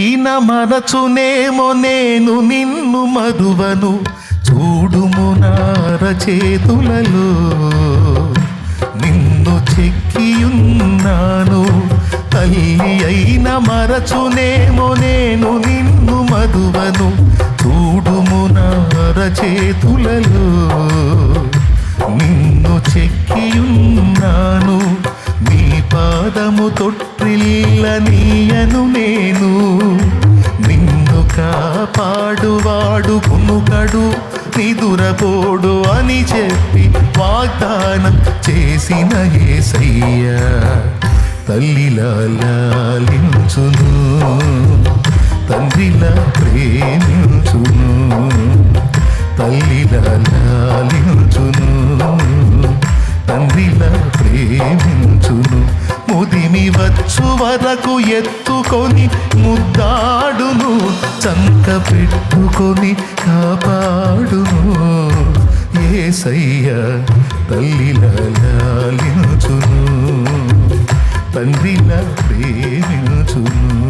ఈన మరచునేమో నేను నిన్ను మరువను, చూడుము నార చేతులలో నిన్ను చెక్కియున్నాను. తల్లి అయిన మరచునేమో నేను నిన్ను మరువను, చూడుము నార చేతులలో నిన్ను చెక్కియున్నాను. నీ పాదము తొట్టిల్ల నీయను నేను, నిన్ను కాపాడువాడు కునుకడు నిదురపోడు అని చెప్పి వాగ్దానం చేసిన యేసయ్యా తల్లిలా లాలించును, తండ్రిలా ప్రేమించును. తల్లిలా లాలించును, తండ్రిలా ప్రేమించును. ముదిమి వచ్చు వరకు ఎత్తుకొని ముద్దాడును, చంక పెట్టుకొని కాపాడును. యేసయ్యా తల్లిలా లాలించును, తండ్రిలా ప్రేమించును.